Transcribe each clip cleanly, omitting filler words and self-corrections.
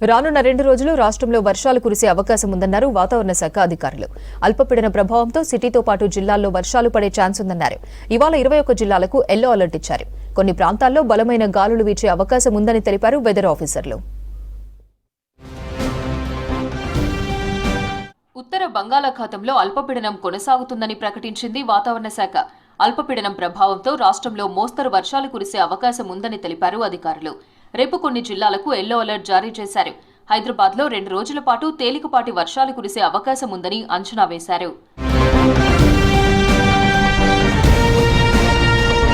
రానున్న 2 రోజులు రాష్ట్రంలో వర్షాలు కురిసే అవకాశం ఉందన్నారు వాతావరణ శాఖ అధికారులు. అల్పపీడన ప్రభావంతో సిటీతో పాటు జిల్లాల్లో వర్షాలు పడే ఛాన్స్ ఉందన్నారు. ఇవాళ 21 జిల్లాలకు ఎల్లో అలర్ట్ ఇచ్చారు. కొన్ని ప్రాంతాల్లో బలమైన గాలులు వీచే అవకాశం ఉందని తెలిపారు వెదర్ ఆఫీసర్లు. ఉత్తర బంగాళాఖాతంలో అల్పపీడనం కొనసాగుతుందని ప్రకటించింది వాతావరణ శాఖ. అల్పపీడనం ప్రభావంతో రాష్ట్రంలో మోస్తరు వర్షాలు కురిసే అవకాశం ఉందని తెలిపారు అధికారులు. రేపు కొన్ని జిల్లాలకు ఎల్లో అలర్ట్ జారీ చేశారు. హైదరాబాద్లో 2 రోజుల పాటు తేలికపాటి వర్షాలు కురిసే అవకాశం ఉందని అంచనా వేశారు.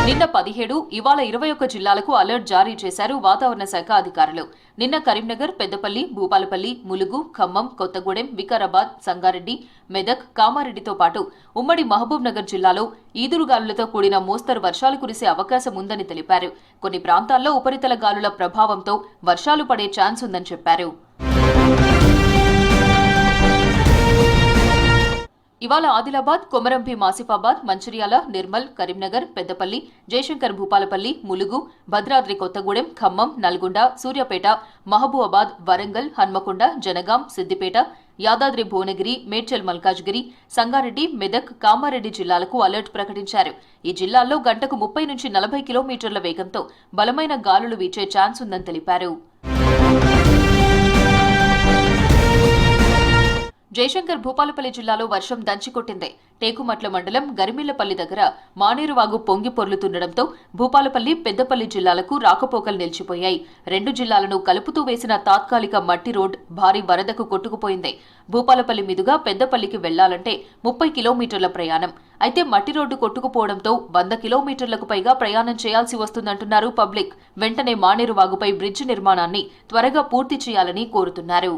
నిన్న 17, ఇవాళ 21 జిల్లాలకు అలర్ట్ జారీ చేశారు వాతావరణ శాఖ అధికారులు. నిన్న కరీంనగర్, పెద్దపల్లి, భూపాలపల్లి, ములుగు, ఖమ్మం, కొత్తగూడెం, వికారాబాద్, సంగారెడ్డి, మెదక్, కామారెడ్డితో పాటు ఉమ్మడి మహబూబ్ నగర్ జిల్లాలో ఈదురుగాలులతో కూడిన మోస్తరు వర్షాలు కురిసే అవకాశం ఉందని తెలిపారు. కొన్ని ప్రాంతాల్లో ఉపరితల గాలుల ప్రభావంతో వర్షాలు పడే ఛాన్స్ ఉందని చెప్పారు. ఇవాళ ఆదిలాబాద్, కొమరంభీం ఆసిఫాబాద్, మంచిర్యాల, నిర్మల్, కరీంనగర్, పెద్దపల్లి, జయశంకర్ భూపాలపల్లి, ములుగు, భద్రాద్రి కొత్తగూడెం, ఖమ్మం, నల్గొండ, సూర్యాపేట, మహబూబాబాద్, వరంగల్, హన్మకొండ, జనగాం, సిద్దిపేట, యాదాద్రి భువనగిరి, మేడ్చల్ మల్కాజ్గిరి, సంగారెడ్డి, మెదక్, కామారెడ్డి జిల్లాలకు అలర్ట్ ప్రకటించారు. ఈ జిల్లాల్లో గంటకు 30 నుంచి 40 కిలోమీటర్ల వేగంతో బలమైన గాలులు వీచే ఛాన్స్ ఉందని తెలిపారు. జయశంకర్ భూపాలపల్లి జిల్లాలో వర్షం దంచికొట్టింది. టేకుమట్ల మండలం గరిమిళ్లపల్లి దగ్గర మానేరువాగు పొంగి పొర్లుతుండటంతో భూపాలపల్లి, పెద్దపల్లి జిల్లాలకు రాకపోకలు నిలిచిపోయాయి. 2 జిల్లాలను కలుపుతూ వేసిన తాత్కాలిక మట్టి రోడ్ భారీ వరదకు కొట్టుకుపోయింది. భూపాలపల్లి మీదుగా పెద్దపల్లికి వెళ్లాలంటే 30 కిలోమీటర్ల ప్రయాణం. అయితే మట్టి రోడ్డు కొట్టుకుపోవడంతో 100 కిలోమీటర్లకు పైగా ప్రయాణం చేయాల్సి వస్తుందంటున్నారు పబ్లిక్. వెంటనే మానేరువాగుపై బ్రిడ్జి నిర్మాణాన్ని త్వరగా పూర్తి చేయాలని కోరుతున్నారు.